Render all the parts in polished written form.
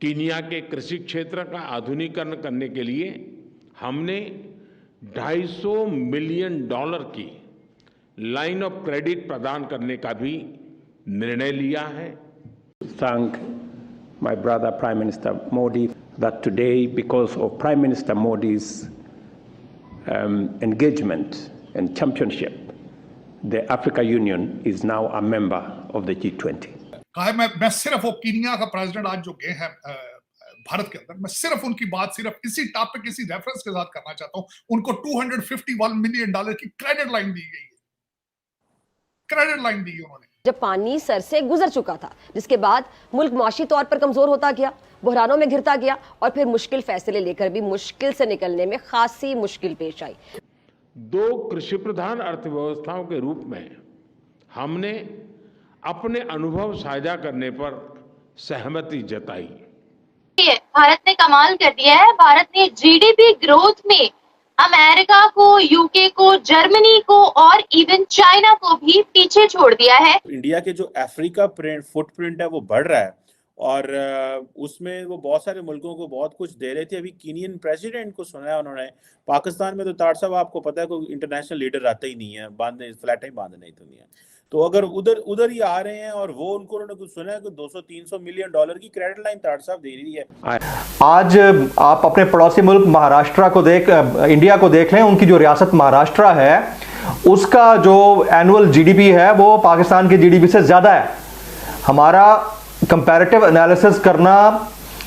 Kenya के कृषि क्षेत्र का आधुनिकीकरण करने के लिए हमने $250 मिलियन की लाइन ऑफ क्रेडिट प्रदान करने का भी निर्णय लिया है। Thank my brother Prime Minister Modi that today, because of Prime Minister Modi's engagement and championship, the Africa Union is now a member of the G20. कहा मैं सिर्फ वो कीनिया का प्रेसिडेंट आज जो गए हैं भारत के अंदर, मैं सिर्फ उनकी बात सिर्फ इसी टॉपिक इसी रेफरेंस के साथ करना चाहता हूं। उनको $251 मिलियन की क्रेडिट लाइन दी गई है, क्रेडिट लाइन दी उन्होंने। जब पानी सर से गुजर चुका था, जिसके बाद मुल्क माशी तौर पर कमजोर होता गया, बहरानों में घिरता गया और फिर मुश्किल फैसले लेकर भी मुश्किल से निकलने में खासी मुश्किल पेश आई। दो कृषि प्रधान अर्थव्यवस्थाओं के रूप में हमने अपने अनुभव साझा करने पर सहमति जताई। भारत ने कमाल कर दिया है। भारत ने जीडीपी ग्रोथ में अमेरिका को, यूके को, जर्मनी को और इवन चाइना को भी पीछे छोड़ दिया है। इंडिया के जो अफ्रीका फुटप्रिंट है वो बढ़ रहा है और उसमें वो बहुत सारे मुल्कों को बहुत कुछ दे रहे थे। अभी कीनियन प्रेसिडेंट को सुना है उन्होंने। पाकिस्तान में तो तार साहब आपको पता है कोई इंटरनेशनल लीडर आता ही नहीं है, फ्लैट ही बांधने तो नहीं है। तो अगर उधर ही आ रहे हैं और वो उन्होंने कुछ सुना है कि $200-300 मिलियन की क्रेडिट लाइन तार साहब दे रही है। आज आप अपने पड़ोसी मुल्क महाराष्ट्र को इंडिया को देख लें। उनकी जो रियासत महाराष्ट्र है उसका जो एनुअल जीडीपी है वो पाकिस्तान के जीडीपी से ज्यादा है। हमारा कंपैरेटिव एनालिसिस करना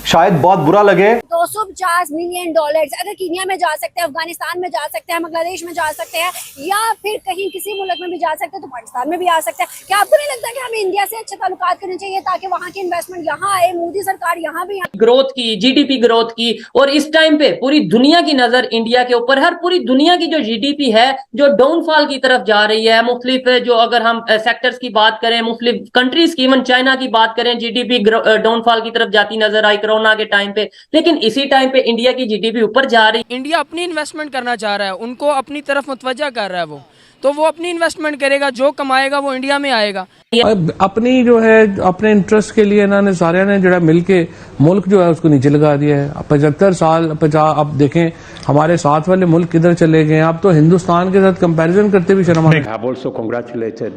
शायद बहुत बुरा लगे। $250 मिलियन अगर कीनिया में जा सकते हैं, अफगानिस्तान में जा सकते हैं, बांग्लादेश में जा सकते हैं या फिर कहीं किसी मुल्क में भी जा सकते हैं तो पाकिस्तान में भी आ सकते हैं। क्या आपको नहीं लगता कि हमें इंडिया से अच्छे ताल्लुकात करने चाहिए ताकि वहाँ की इन्वेस्टमेंट यहाँ आए, मोदी सरकार यहाँ भी ग्रोथ की, जीडीपी ग्रोथ की। और इस टाइम पे पूरी दुनिया की नजर इंडिया के ऊपर है। पूरी दुनिया की जो जीडीपी है जो डाउनफॉल की तरफ जा रही है। मुख्तलिफ जो अगर हम सेक्टर्स की बात करें, मुख्तलिफ कंट्रीज की, इवन चाइना की बात करें, जीडीपी डाउनफॉल की तरफ जाती नजर आई कोरोना के टाइम पे। लेकिन इसी टाइम पे इंडिया की जीडीपी ऊपर जा रही। इंडिया अपनी इन्वेस्टमेंट करना चाह रहा है, उनको अपनी तरफ मुतवज्जा कर रहा है तो वो अपनी इन्वेस्टमेंट करेगा, जो कमाएगा वो इंडिया में आएगा। अपनी जो है अपने इंटरेस्ट के लिए इन्होंने सारे ने जो है मिलके मुल्क जो है उसको नीचे लगा दिया है। 75 साल अब देखें हमारे साथ वाले मुल्क किधर चले गए। आप तो हिंदुस्तान के साथ कंपैरिजन करते भी शर्म I have also congratulated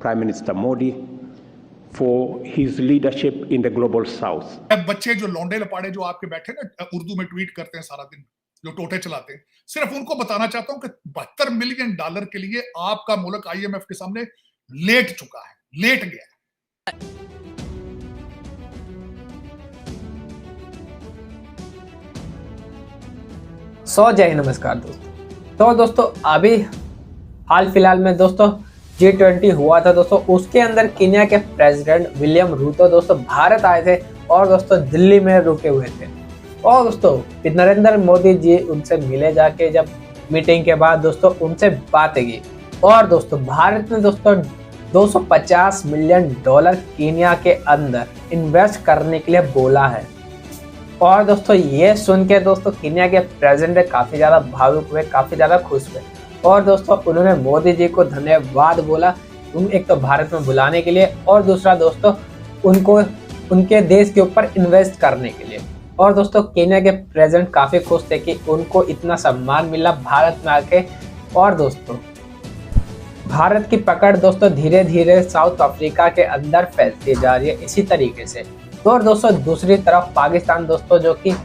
Prime Minister Modi for his leadership in the global south. बच्चे जो लौंडे लपाड़े जो आपके बैठे ना उर्दू में ट्वीट करते हैं सारा दिन, जो टोटे चलाते हैं, सिर्फ उनको बताना चाहता हूं कि $72 मिलियन के लिए आपका मुल्क IMF के सामने लेट चुका है, लेट गया है। जय नमस्कार दोस्तों। तो दोस्तों अभी हाल फिलहाल में दोस्तों G20 हुआ था दोस्तों। उसके अंदर कीनिया के प्रेसिडेंट विलियम रूतो दोस्तों भारत आए थे और दोस्तों दिल्ली में रुके हुए थे। और दोस्तों नरेंद्र मोदी जी उनसे मिले जाके, जब मीटिंग के बाद दोस्तों उनसे बातें की। और दोस्तों भारत ने दोस्तों $250 मिलियन कीनिया के अंदर इन्वेस्ट करने के लिए बोला है। और दोस्तों ये सुन के दोस्तों कीनिया के प्रेसिडेंट काफी ज्यादा भावुक हुए, काफी ज्यादा खुश हुए। और दोस्तों उन्होंने मोदी जी को धन्यवाद बोला, एक तो भारत में बुलाने के लिए और दूसरा दोस्तों उनको उनके देश के ऊपर इन्वेस्ट करने के लिए। और दोस्तों कीनिया के प्रेसिडेंट काफी खुश थे कि उनको इतना सम्मान मिला भारत में आके। और दोस्तों भारत की पकड़ दोस्तों धीरे धीरे साउथ अफ्रीका के अंदर फैलती जा रही है इसी तरीके से। और दोस्तों दूसरी तरफ पाकिस्तान दोस्तों जो कि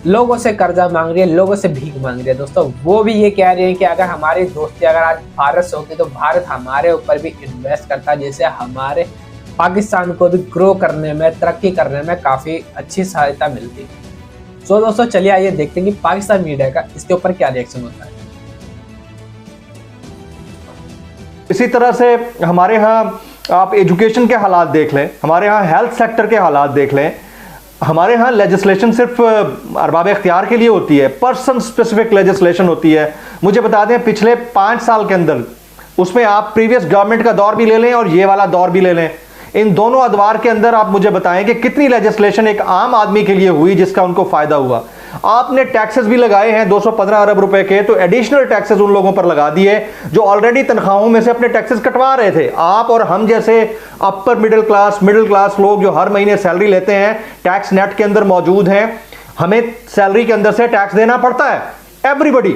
लोगों से कर्जा मांग रही है, लोगों से भीख मांग रही है दोस्तों, वो भी ये कह रही है कि अगर हमारी दोस्ती अगर आज भारत से होती तो भारत हमारे ऊपर भी इन्वेस्ट करता, जिससे हमारे पाकिस्तान को भी ग्रो करने में, तरक्की करने में काफी अच्छी सहायता मिलती। तो दोस्तों चलिए आइए देखते हैं कि पाकिस्तान मीडिया का इसके ऊपर क्या रिएक्शन होता है। इसी तरह से हमारे यहाँ आप एजुकेशन के हालात देख लें, हमारे यहाँ हेल्थ सेक्टर के हालात देख लें। हमारे यहाँ लेजिस्लेशन सिर्फ अरबाब इख्तियार के लिए होती है, पर्सन स्पेसिफिक लेजिस्लेशन होती है। मुझे बता दें पिछले 5 साल के अंदर, उसमें आप प्रीवियस गवर्नमेंट का दौर भी ले लें और ये वाला दौर भी ले लें, इन दोनों अदवार के अंदर आप मुझे बताएं कि कितनी लेजिस्लेशन एक आम आदमी के लिए हुई जिसका उनको फायदा हुआ। आपने टैक्सेस भी लगाए हैं 215 अरब रुपए के, तो एडिशनल टैक्सेस उन लोगों पर लगा दिए जो ऑलरेडी तनख्वाहों में से अपने टैक्सेस कटवा रहे थे। आप और हम जैसे अपर मिडिल क्लास लोग जो हर महीने सैलरी लेते हैं, टैक्स नेट के अंदर मौजूद हैं, हमें सैलरी के अंदर से टैक्स देना पड़ता है, एवरीबडी।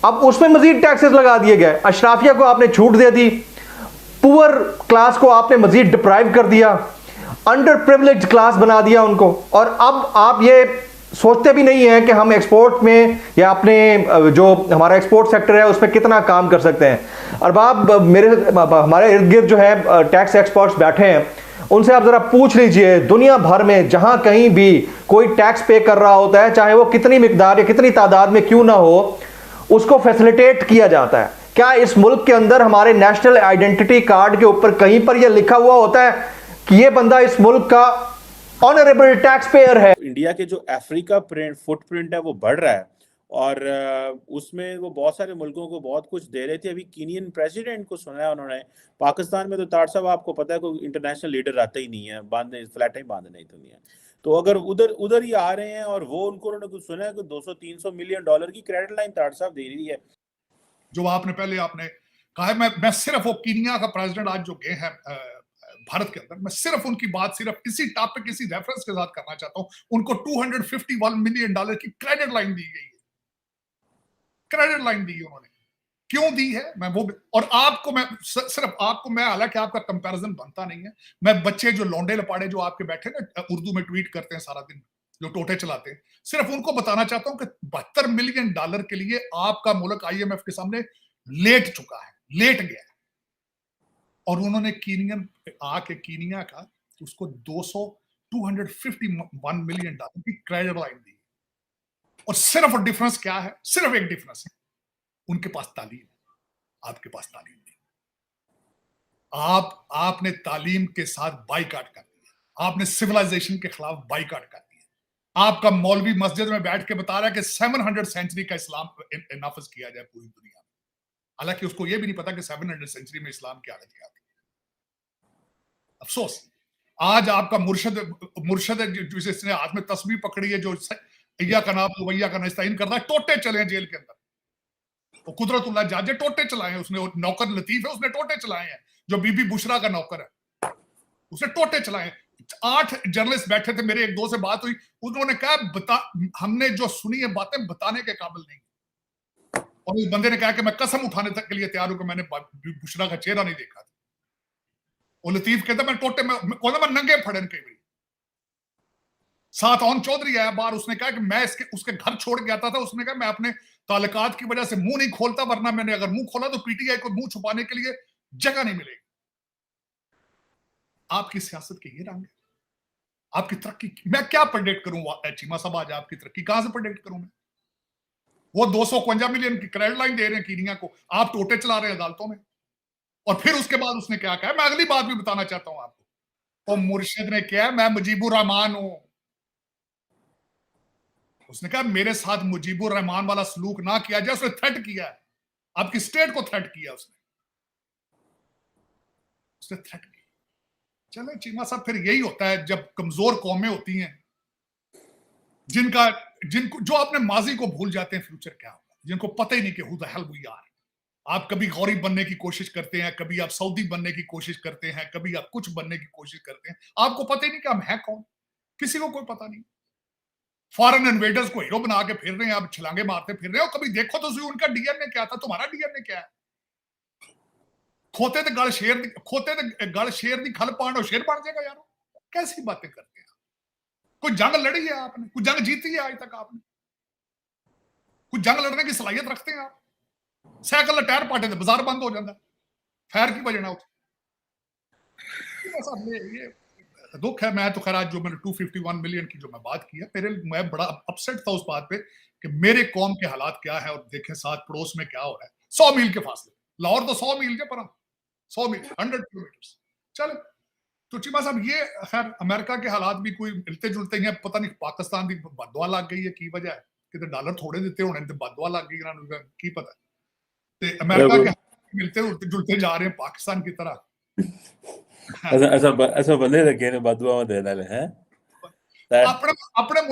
अब उसमें मजीद टैक्सेस लगा दिए गए, अशराफिया को आपने छूट दे दी, पुअर क्लास को आपने मजीद डिप्राइव कर दिया, अंडर प्रिविलेज्ड क्लास बना दिया उनको। और अब आप ये सोचते भी नहीं हैं कि हम एक्सपोर्ट में या अपने जो हमारा एक्सपोर्ट सेक्टर है उसमें कितना काम कर सकते हैं। अरबाब हमारे इर्द गिर्द जो है टैक्स एक्सपर्ट्स बैठे हैं, उनसे आप जरा पूछ लीजिए, दुनिया भर में जहां कहीं भी कोई टैक्स पे कर रहा होता है, चाहे वो कितनी मिकदार या कितनी तादाद में क्यों ना हो, उसको फैसिलिटेट किया जाता है। क्या इस मुल्क के अंदर हमारे नेशनल आइडेंटिटी कार्ड के ऊपर कहीं पर यह लिखा हुआ होता है कि ये बंदा इस मुल्क का ऑनरेबल टैक्स पेयर है? इंडिया के जो अफ्रीका फुटप्रिंट है वो बढ़ रहा है और उसमें वो बहुत सारे मुल्कों को बहुत कुछ दे रहे थे। अभी कीनियन प्रेसिडेंट को सुना है उन्होंने। पाकिस्तान में तो तार साहब आपको पता है कोई इंटरनेशनल लीडर आता ही नहीं है, फ्लैट ही बांधने ही तो नहीं है। तो अगर उधर ही आ रहे हैं और वो उन्होंने कुछ सुना है कि 200-300 मिलियन डॉलर की क्रेडिट लाइन तार साहब दे रही है। जो आपने कहा है, मैं सिर्फ वो कीनिया का प्रेसिडेंट आज जो गए हैं भारत के अंदर, मैं सिर्फ उनकी बात सिर्फ इसी टॉपिक इसी रेफरेंस के साथ करना चाहता हूं। उनको 251 मिलियन डॉलर की क्रेडिट लाइन दी गई है। क्रेडिट लाइन दी है उन्होंने, क्यों दी है मैं वो और आपको मैं सिर्फ आपको मैं, हालांकि आपका कंपैरिजन बनता नहीं है, मैं बच्चे जो लौंडे लपाड़े जो आपके बैठे ना उर्दू में ट्वीट करते हैं सारा दिन, जो टोटे चलाते हैं, सिर्फ उनको बताना चाहता हूं कि 72 मिलियन डॉलर के लिए आपका मुल्क IMF के सामने लेट चुका है, लेट गया है। और उन्होंने कीनिया का उसको 251 मिलियन डॉलर की क्रेडिट लाइन दी। और सिर्फ डिफरेंस क्या है? सिर्फ एक डिफरेंस है, उनके पास तालीम, आपके पास तालीम नहीं। आपने तालीम के साथ बाइकाट कर दिया, आपने सिविलाइजेशन के खिलाफ बाइकाट कर दिया। आपका मौलवी मस्जिद में बैठ के बता रहा है कि 700 सेंचुरी का इस्लाम नाफिज किया जाए पूरी दुनिया में, हालांकि उसको यह भी नहीं पता कि 700 सेंचुरी में इस्लाम की हालत क्या थी। अफसोस, आज आपका मुर्शद जिसने हाथ में तस्बीह पकड़ी है, जो अय्या का नाम वैया का नस्ताइन करता है, टोटे चले हैं जेल के अंदर। वो कुदरतुल्लाह जाजे टोटे चलाए हैं उसने, नौकर लतीफ है उसने टोटे चलाए हैं, जो बीबी बुशरा का नौकर है उसने टोटे चलाए हैं। 8 जर्नलिस्ट बैठे थे, मेरे एक दो से बात हुई, उन्होंने कहा हमने जो सुनी है बातें बताने के काबिल नहीं। और उस बंदे ने कहा कि मैं कसम उठाने तक के लिए तैयार हूं कि मैंने बुशरा का चेहरा नहीं देखा था। वो लतीफ कहता मैं टोटे में नंगे फड़न कई बारी। साथ ऑन चौधरी आया बाहर, उसने कहा कि मैं उसके घर छोड़ के आता था, उसने कहा मैं अपने ताल्लुकात की वजह से मुंह नहीं खोलता, वरना मैंने अगर मुंह खोला तो PTI को मुंह छुपाने के लिए जगह नहीं मिलेगी। आपकी सियासत के ये रंग है, आपकी तरक्की मैं क्या प्रेडिक्ट करूं चीमा साहब? आज आपकी तरक्की कहां से प्रेडिक्ट करूं मैं? वो 251 मिलियन की क्रेडिट लाइन दे रहे हैं कीनिया को, आप टोटे चला रहे हैं अदालतों में। और फिर उसके बाद उसने क्या कहा, मैं अगली बात भी बताना चाहता हूं आपको। वो मुर्शिद ने क्या, मैं मुजीबुर रहमान हूं। उसने कहा मेरे साथ मुजीबुर रहमान वाला सलूक ना किया जाए, उसने थ्रेट किया है, आपकी स्टेट को थ्रेट किया उसने थ्रेट किया। चले चीमा साहब, फिर यही होता है जब कमजोर कौमें होती हैं, जिनको जो अपने माजी को भूल जाते हैं फ्यूचर क्या होगा, जिनको पता ही नहीं कि who the hell we are. आप कभी गौरीब बनने की कोशिश करते हैं, कभी आप सऊदी बनने की कोशिश करते हैं, कभी आप कुछ बनने की कोशिश करते हैं, आपको पता ही नहीं कि हम हैं कौन, किसी को कोई पता नहीं। फॉरेन इन्वेडर्स को हीरो बना के फिर रहे हैं, आप छलांगे मारते फिर रहे हो। कभी देखो तो सही उनका DNA क्या था, तुम्हारा DNA क्या है? खोते ते गल शेर दी खल पांड शेर बन जाएगा यार, कैसी बातें करते हैं? कोई जंग लड़ी है आपने? कोई जंग जीती है आज तक आपने? कोई जंग लड़ने की सलाहियत रखते हैं आप? साइकिल टायर पाटे थे, बाजार बंद हो जाता, खैर की बजना ये दुख है। मैं तो खैर आज जो मैंने 251 मिलियन की जो मैं बात की है, मैं बड़ा अपसेट था उस बात पे कि मेरे कौम के हालात क्या है, और देखें साथ पड़ोस में क्या हो रहा है। 100 मील के फासले, लाहौर तो 100 मील के पर 100 मील 100 किलोमीटर। चलो तो चीमा साहब, ये खैर अमेरिका के हालात भी कोई मिलते जुलते ही हैं। पता नहीं पाकिस्तान की बददुआ लग गई है, की वजह है कि डॉलर थोड़े देते होने तो बददुआ लग गई, की पता। अमेरिका के मिलते जुलते जा रहे हैं पाकिस्तान की तरह। ऐसा बंदे लगे ने बददुआ देने वाले हैं। अपने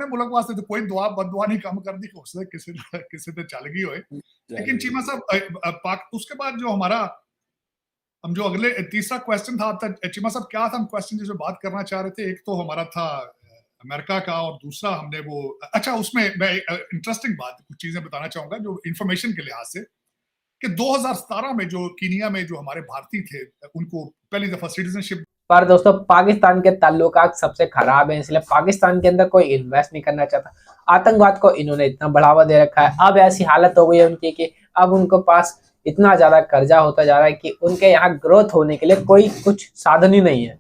मुल्क वास्ते तो कोई दुआ बददुआ नहीं काम कर दी, किसी ते चल गई होए। लेकिन चीमा साहब उसके बाद जो हमारा हम जो अगले तीसरा क्वेश्चन था चीमा साहब, क्या था हम क्वेश्चन जिसमें बात करना चाह रहे थे? एक तो हमारा था अमेरिका का और दूसरा हमने वो अच्छा उसमें मैं इंटरेस्टिंग बात कुछ चीजें बताना चाहूंगा जो इंफॉर्मेशन के लिहाज से कि 2017 में जो कीनिया में जो हमारे भारतीय थे उनको पहली दफा सिटीजनशिप। पर दोस्तों पाकिस्तान के ताल्लुकात सबसे खराब है, इसलिए पाकिस्तान के अंदर कोई इन्वेस्ट नहीं करना चाहता। आतंकवाद को इन्होंने इतना बढ़ावा दे रखा है, अब ऐसी हालत हो गई है उनकी कि अब उनको पास इतना ज्यादा कर्जा होता जा रहा है कि उनके यहाँ ग्रोथ होने के लिए कोई कुछ साधन ही नहीं है।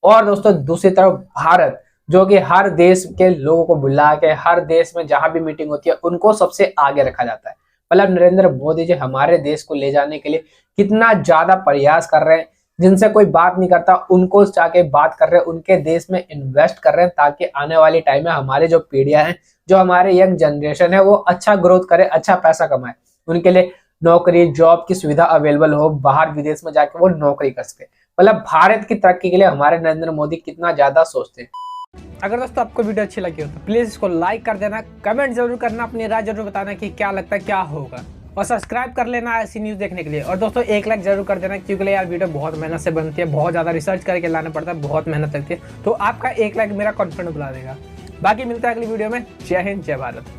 और दोस्तों दूसरी तरफ भारत जो कि हर देश के लोगों को बुला के हर देश में जहां भी मीटिंग होती है उनको सबसे आगे रखा जाता है। मतलब नरेंद्र मोदी जी हमारे देश को ले जाने के लिए कितना ज्यादा प्रयास कर रहे हैं, जिनसे कोई बात नहीं करता उनको जाके बात कर रहे हैं, उनके देश में इन्वेस्ट कर रहे हैं ताकि आने वाली टाइम में हमारे जो पीढ़ियां हैं, जो हमारे यंग जनरेशन है वो अच्छा ग्रोथ करे, अच्छा पैसा कमाए, उनके लिए नौकरी जॉब की सुविधा अवेलेबल हो, बाहर विदेश में जाके वो नौकरी कर सके। मतलब भारत की तरक्की के लिए हमारे नरेंद्र मोदी कितना ज्यादा सोचते हैं। अगर दोस्तों आपको वीडियो अच्छी लगी हो तो प्लीज इसको लाइक कर देना, कमेंट जरूर करना, अपनी राय जरूर बताना कि क्या लगता है क्या होगा, और सब्सक्राइब कर लेना ऐसी न्यूज़ देखने के लिए। और दोस्तों 1 लाइक जरूर कर देना, क्योंकि यार वीडियो बहुत मेहनत से बनती है, बहुत ज़्यादा रिसर्च करके लाना पड़ता है, बहुत मेहनत लगती है, तो आपका 1 लाइक मेरा कॉन्फिडेंस बढ़ा देगा। बाकी मिलता है अगली वीडियो में। जय हिंद, जय भारत।